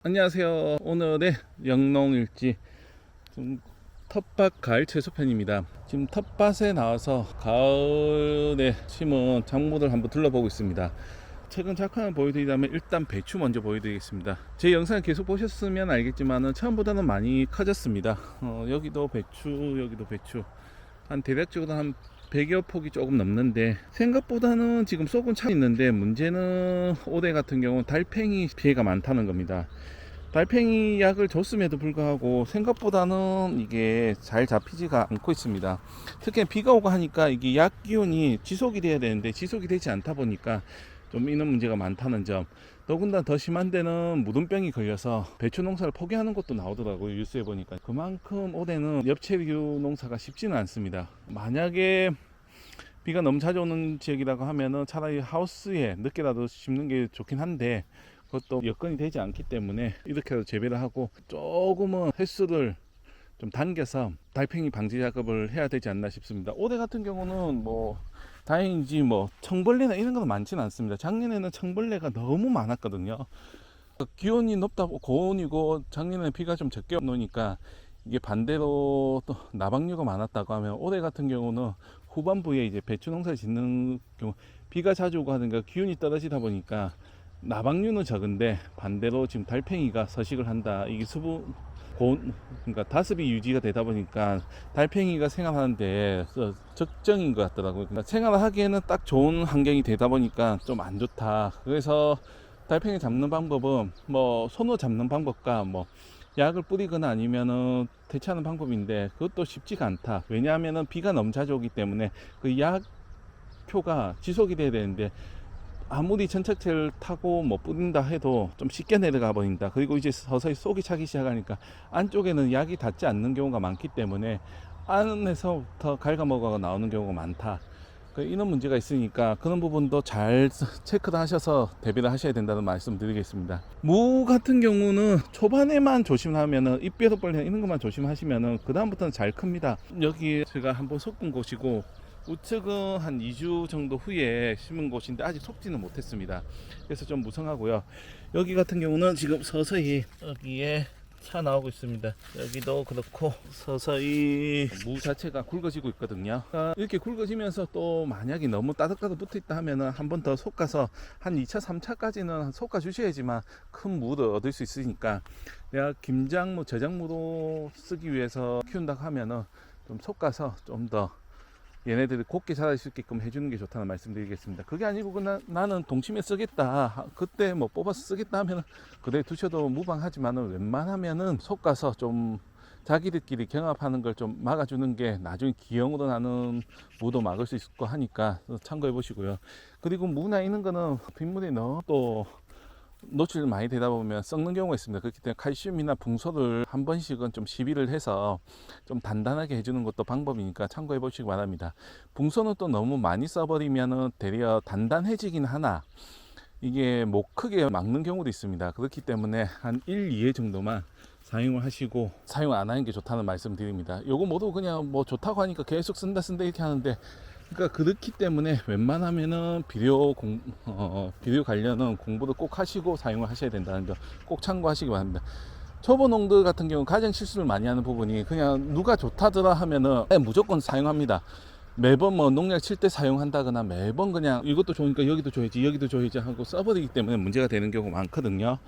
안녕하세요. 오늘의 영농일지 텃밭 가을 채소편입니다. 지금 텃밭에 나와서 가을에 심은 작물을 한번 둘러보고 있습니다. 최근 작황을 보여드리자면 일단 배추 먼저 보여드리겠습니다. 제 영상을 계속 보셨으면 알겠지만 처음보다는 많이 커졌습니다. 여기도 배추, 여기도 배추. 한 대략적으로 한 100여 폭이 조금 넘는데 생각보다는 지금 쏙은 차 있는데, 문제는 올해 같은 경우는 달팽이 피해가 많다는 겁니다. 달팽이 약을 줬음에도 불구하고 생각보다는 이게 잘 잡히지가 않고 있습니다. 특히 비가 오고 하니까 이게 약 기온이 지속이 돼야 되는데 지속이 되지 않다 보니까 좀 이런 문제가 많다는 점. 더군다나 더 심한 데는 무등병이 걸려서 배추 농사를 포기하는 것도 나오더라고요, 뉴스에 보니까. 그만큼 올해는 엽채류 농사가 쉽지는 않습니다. 만약에 비가 너무 자주 오는 지역이라고 하면은 차라리 하우스에 늦게라도 심는 게 좋긴 한데, 그것도 여건이 되지 않기 때문에 이렇게라도 재배를 하고 조금은 횟수를 좀 당겨서 달팽이 방지 작업을 해야 되지 않나 싶습니다. 올해 같은 경우는 다행인지 청벌레나 이런 건 많지는 않습니다. 작년에는 청벌레가 너무 많았거든요. 기온이 높다고 고온이고 작년에 비가 좀 적게 오니까 이게 반대로 또 나방류가 많았다고 하면, 올해 같은 경우는 후반부에 이제 배추 농사를 짓는 경우 비가 자주 오고 하든가 기온이 떨어지다 보니까 나방류는 적은데 반대로 지금 달팽이가 서식을 한다. 이게 그러니까 다습이 유지가 되다 보니까 달팽이가 생활하는데 적정인 것 같더라고요. 그러니까 생활하기에는 딱 좋은 환경이 되다 보니까 좀 안 좋다. 그래서 달팽이 잡는 방법은 손으로 잡는 방법과 약을 뿌리거나 아니면은 대체하는 방법인데, 그것도 쉽지가 않다. 왜냐하면은 비가 너무 자주 오기 때문에 그 약효가 지속이 돼야 되는데, 아무리 전착제를 타고 뿌린다 해도 좀 쉽게 내려가 버린다. 그리고 이제 서서히 속이 차기 시작하니까 안쪽에는 약이 닿지 않는 경우가 많기 때문에 안에서부터 갉아먹어 나오는 경우가 많다. 이런 문제가 있으니까 그런 부분도 잘 체크를 하셔서 대비를 하셔야 된다는 말씀 드리겠습니다. 무 같은 경우는 초반에만 조심하면은, 잎배로 벌레 이런 것만 조심하시면은 그 다음부터는 잘 큽니다. 여기 제가 한번 섞은 곳이고, 우측은 한 2주 정도 후에 심은 곳인데 아직 속지는 못했습니다. 그래서 좀 무성하고요. 여기 같은 경우는 지금 서서히 여기에 차 나오고 있습니다. 여기도 그렇고 서서히 무 자체가 굵어지고 있거든요. 이렇게 굵어지면서 또 만약에 너무 따뜻하게 붙어 있다 하면은 한 번 더 솎아서 한 2차 3차까지는 솎아 주셔야지만 큰 무를 얻을 수 있으니까, 내가 김장무 저작무로 쓰기 위해서 키운다고 하면은 좀 솎아서 좀 더 얘네들이 곱게 자랄 수 있게끔 해주는 게 좋다는 말씀 드리겠습니다. 그게 아니고 나는 동치미에 쓰겠다, 그때 뽑아서 쓰겠다 하면 그대 두셔도 무방하지만은, 웬만하면은 솎아서 좀 자기들끼리 경합하는 걸 좀 막아주는 게 나중에 기형으로 나는 무도 막을 수 있을 거 하니까 참고해 보시고요. 그리고 무나 있는 거는 빗물이 너무 또 노출 많이 되다 보면 썩는 경우가 있습니다. 그렇기 때문에 칼슘이나 붕소를 한 번씩은 좀 시비를 해서 좀 단단하게 해주는 것도 방법이니까 참고해 보시기 바랍니다. 붕소는 또 너무 많이 써버리면은 되려 단단해지긴 하나 이게 못 크게 막는 경우도 있습니다. 그렇기 때문에 한 1, 2회 정도만 사용을 하시고 사용 안 하는 게 좋다는 말씀 드립니다. 요거 모두 그냥 좋다고 하니까 계속 쓴다 이렇게 하는데, 그러니까 그렇기 때문에 웬만하면은 비료 관련은 공부를 꼭 하시고 사용을 하셔야 된다는 점 꼭 참고하시기 바랍니다. 초보 농들 같은 경우 가장 실수를 많이 하는 부분이, 그냥 누가 좋다더라 하면은 무조건 사용합니다. 매번 농약 칠 때 사용한다거나 매번 그냥 이것도 좋으니까 여기도 줘야지 여기도 줘야지 하고 써버리기 때문에 문제가 되는 경우가 많거든요.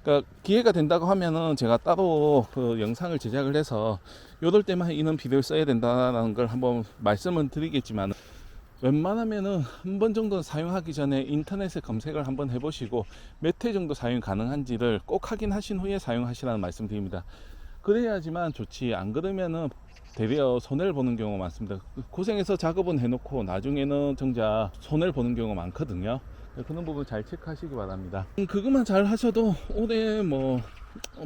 그러니까 기회가 된다고 하면은 제가 따로 그 영상을 제작을 해서 요럴 때만 이런 비료를 써야 된다는 걸 한번 말씀은 드리겠지만, 웬만하면은 한 번 정도 사용하기 전에 인터넷에 검색을 한번 해보시고 몇 회 정도 사용 가능한지를 꼭 확인하신 후에 사용하시라는 말씀 드립니다. 그래야지만 좋지, 안 그러면은 대려 손해를 보는 경우가 많습니다. 고생해서 작업은 해놓고 나중에는 정작 손해를 보는 경우가 많거든요. 그런 부분 잘 체크하시기 바랍니다. 그것만 잘 하셔도 올해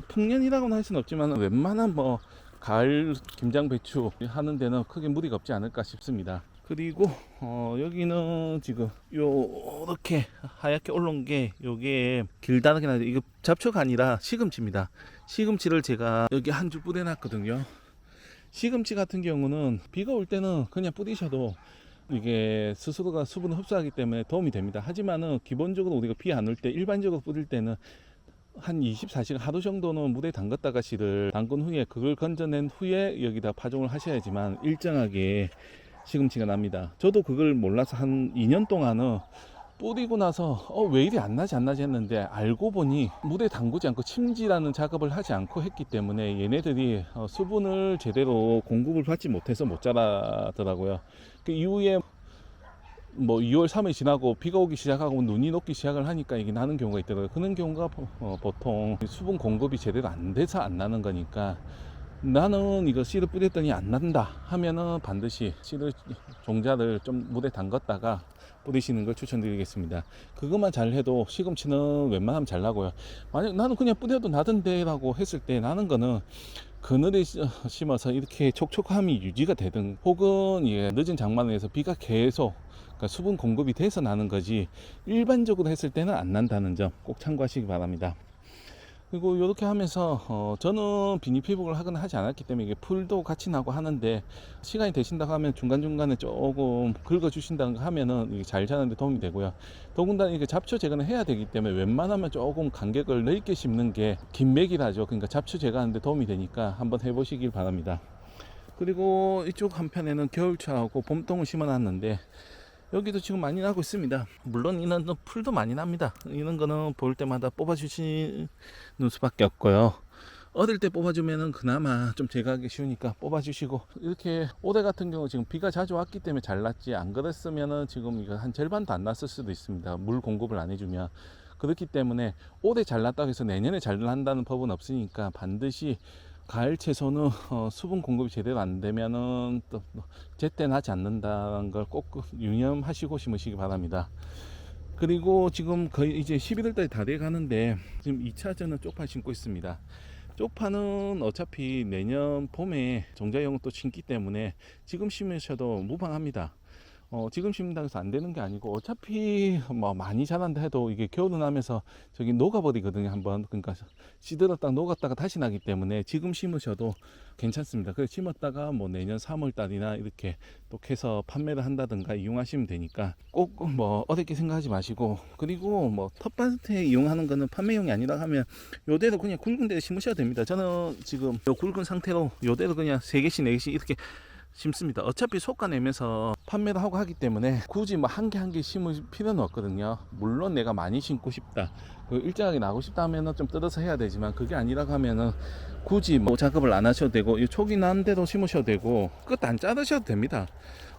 풍년이라고는 할 수는 없지만 웬만한 가을 김장 배추 하는 데는 크게 무리가 없지 않을까 싶습니다. 그리고 여기는 지금 요렇게 하얗게 올라온 게, 요게 길다랗게 나죠. 이거 잡초가 아니라 시금치입니다. 시금치를 제가 여기 한 줄 뿌려 놨거든요. 시금치 같은 경우는 비가 올 때는 그냥 뿌리셔도 이게 스스로가 수분을 흡수하기 때문에 도움이 됩니다. 하지만은 기본적으로 우리가 비 안 올 때 일반적으로 뿌릴 때는 한 24시간 하루 정도는 물에 담갔다가 씨를 담근 후에 그걸 건져낸 후에 여기다 파종을 하셔야지만 일정하게 시금치가 납니다. 저도 그걸 몰라서 한 2년 동안은 뿌리고 나서 왜 이리 안 나지 했는데 알고 보니 물에 담그지 않고 침지라는 작업을 하지 않고 했기 때문에 얘네들이 수분을 제대로 공급을 받지 못해서 못 자라더라고요. 그 이후에 뭐 2월 3일 지나고 비가 오기 시작하고 눈이 녹기 시작을 하니까 이게 나는 경우가 있더라고요. 그런 경우가 보통 수분 공급이 제대로 안 돼서 안 나는 거니까, 나는 이거 씨를 뿌렸더니 안 난다 하면은 반드시 씨를 종자를 좀 물에 담갔다가 뿌리시는 걸 추천드리겠습니다. 그것만 잘 해도 시금치는 웬만하면 잘 나고요. 만약 나는 그냥 뿌려도 나던데 라고 했을 때, 나는 거는 그늘에 심어서 이렇게 촉촉함이 유지가 되든, 혹은 늦은 장마에서 비가 계속, 그러니까 수분 공급이 돼서 나는 거지, 일반적으로 했을 때는 안 난다는 점 꼭 참고하시기 바랍니다. 그리고 이렇게 하면서 저는 비닐피복을 하거나 하지 않았기 때문에 이게 풀도 같이 나고 하는데, 시간이 되신다고 하면 중간중간에 조금 긁어 주신다고 하면은 이게 잘 자라는데 도움이 되고요. 더군다나 이게 잡초 제거는 해야 되기 때문에 웬만하면 조금 간격을 넓게 심는 게 긴맥이라죠. 그러니까 잡초 제거하는데 도움이 되니까 한번 해보시길 바랍니다. 그리고 이쪽 한편에는 겨울차하고 봄동을 심어 놨는데, 여기도 지금 많이 나고 있습니다. 물론 이런 풀도 많이 납니다. 이런 거는 볼 때마다 뽑아주시는 수밖에 없고요. 어릴 때 뽑아주면은 그나마 좀 제거하기 쉬우니까 뽑아주시고, 이렇게 오대 같은 경우 지금 비가 자주 왔기 때문에 잘 났지, 안 그랬으면은 지금 이거 한 절반도 안 났을 수도 있습니다. 물 공급을 안 해주면. 그렇기 때문에 올해 잘 났다고 해서 내년에 잘 난다는 법은 없으니까, 반드시 가을 채소는 수분 공급이 제대로 안 되면은 또 제때 나지 않는다는 걸 꼭 유념하시고 심으시기 바랍니다. 그리고 지금 거의 이제 11월 달이 다 돼 가는데, 지금 2차전은 쪽파 심고 있습니다. 쪽파는 어차피 내년 봄에 종자용은 또 심기 때문에 지금 심으셔도 무방합니다. 지금 심는다고 해서 안 되는 게 아니고, 어차피 뭐 많이 자란다 해도 이게 겨울은 하면서 저기 녹아버리거든요. 한번, 그러니까 시들었다가 녹았다가 다시 나기 때문에 지금 심으셔도 괜찮습니다. 그래서 심었다가 뭐 내년 3월 달이나 이렇게 또 캐서 판매를 한다든가 이용하시면 되니까, 꼭 뭐 어렵게 생각하지 마시고, 그리고 뭐 텃밭에 이용하는 거는 판매용이 아니라 하면 요대로 그냥 굵은 데 심으셔도 됩니다. 저는 지금 요 굵은 상태로 요대로 그냥 3개씩 4개씩 이렇게 심습니다. 어차피 솎아내면서 판매를 하고 하기 때문에 굳이 뭐 한 개 심을 필요는 없거든요. 물론 내가 많이 심고 싶다, 일정하게 나고 싶다 하면은 좀 뜯어서 해야 되지만, 그게 아니라 하면은 굳이 뭐 작업을 안 하셔도 되고, 이 촉이 난 대로 심으셔도 되고, 끝 안 자르셔도 됩니다.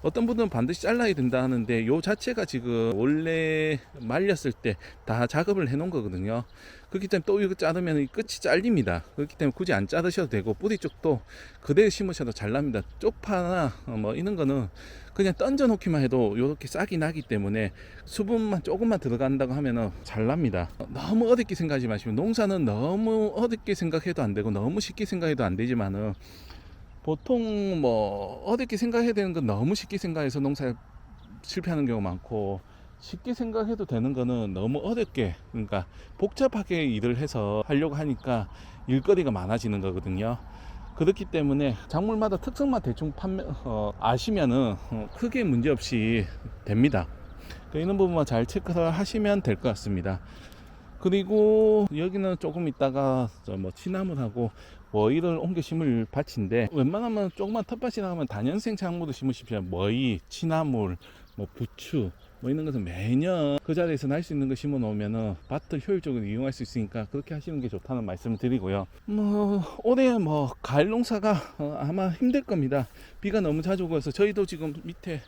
어떤 분들은 반드시 잘라야 된다 하는데, 요 자체가 지금 원래 말렸을 때 다 작업을 해 놓은 거거든요. 그렇기 때문에 또 이거 자르면 끝이 잘립니다. 그렇기 때문에 굳이 안 자르셔도 되고, 뿌리 쪽도 그대로 심으셔도 잘 납니다. 쪽파나 뭐 이런 거는 그냥 던져 놓기만 해도 이렇게 싹이 나기 때문에 수분만 조금만 들어간다고 하면은 잘 납니다. 너무 어렵게 생각하지 마시고, 농사는 너무 어렵게 생각해도 안 되고 너무 쉽게 생각해도 안 되지만은, 보통 뭐 어렵게 생각해야 되는 건 너무 쉽게 생각해서 농사에 실패하는 경우가 많고, 쉽게 생각해도 되는 거는 너무 어렵게, 그러니까 복잡하게 일을 해서 하려고 하니까 일거리가 많아지는 거거든요. 그렇기 때문에 작물마다 특성만 대충 아시면은 크게 문제없이 됩니다. 이런 부분만 잘 체크를 하시면 될 것 같습니다. 그리고 여기는 조금 있다가 뭐 취나물하고 머위를 옮겨 심을 밭인데, 웬만하면 조그만 텃밭이라 하면 다년생 작물을 심으십시오. 머위, 취나물, 뭐 부추, 뭐 이런 것은 매년 그 자리에서 날 수 있는 거 심어 놓으면은 밭을 효율적으로 이용할 수 있으니까 그렇게 하시는 게 좋다는 말씀을 드리고요. 뭐 올해 뭐 가을 농사가 아마 힘들 겁니다. 비가 너무 자주 오고 해서, 저희도 지금 밑에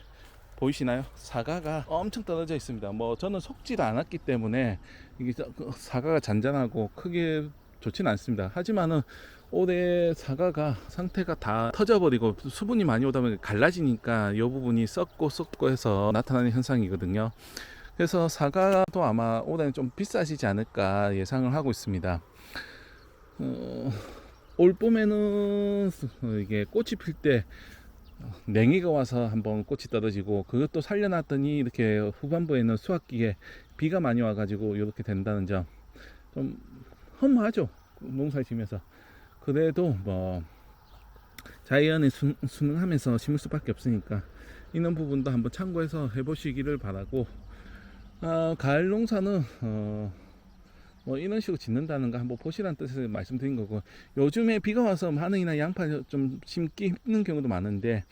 보이시나요? 사과가 엄청 떨어져 있습니다. 뭐 저는 속지도 않았기 때문에 이게 사과가 잔잔하고 크게 좋지는 않습니다. 하지만은 올해 사과가 상태가 다 터져버리고 수분이 많이 오다 보면 갈라지니까 이 부분이 썩고 해서 나타나는 현상이거든요. 그래서 사과도 아마 올해는 좀 비싸지지 않을까 예상을 하고 있습니다. 올 봄에는 이게 꽃이 필 때 냉이가 와서 한번 꽃이 떨어지고, 그것도 살려놨더니 이렇게 후반부에는 수확기에 비가 많이 와가지고 이렇게 된다는 점, 좀 허무하죠, 농사를 지면서. 그래도 뭐 자연에 순응하면서 심을 수밖에 없으니까 이런 부분도 한번 참고해서 해보시기를 바라고, 가을 농사는 뭐 이런 식으로 짓는다는 거 한번 보시라는 뜻에서 말씀드린 거고, 요즘에 비가 와서 마늘이나 양파 좀 심기 힘든 경우도 많은데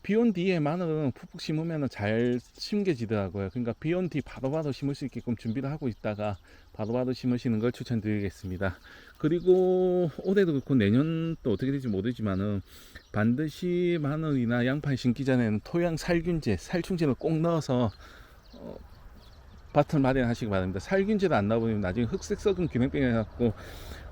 비 온 뒤에 마늘은 푹푹 심으면 잘 심겨지더라고요. 그러니까 비 온 뒤 바로바로 심을 수 있게끔 준비를 하고 있다가 바로바로 심으시는 걸 추천드리겠습니다. 그리고 올해도 그렇고 내년도 어떻게 될지 모르지만은 반드시 마늘이나 양파 심기 전에는 토양 살균제, 살충제를 꼭 넣어서 밭을 마련하시기 바랍니다. 살균제를 안 넣어버리면 나중에 흑색 썩은 기능병이 해갖고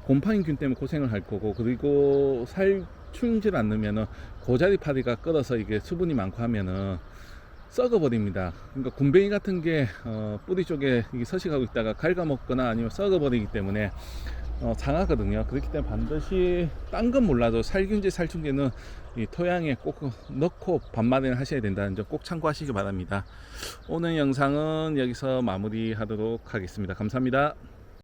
곰팡이균 때문에 고생을 할 거고, 그리고 살충제를 안 넣으면은 고자리 파리가 끓어서 이게 수분이 많고 하면은 썩어버립니다. 그러니까 굼벵이 같은 게 뿌리 쪽에 이게 서식하고 있다가 갉아먹거나 아니면 썩어버리기 때문에 상하거든요. 그렇기 때문에 반드시 딴 건 몰라도 살균제, 살충제는 이 토양에 꼭 넣고 밭마련을 하셔야 된다는 점 꼭 참고하시기 바랍니다. 오늘 영상은 여기서 마무리하도록 하겠습니다. 감사합니다.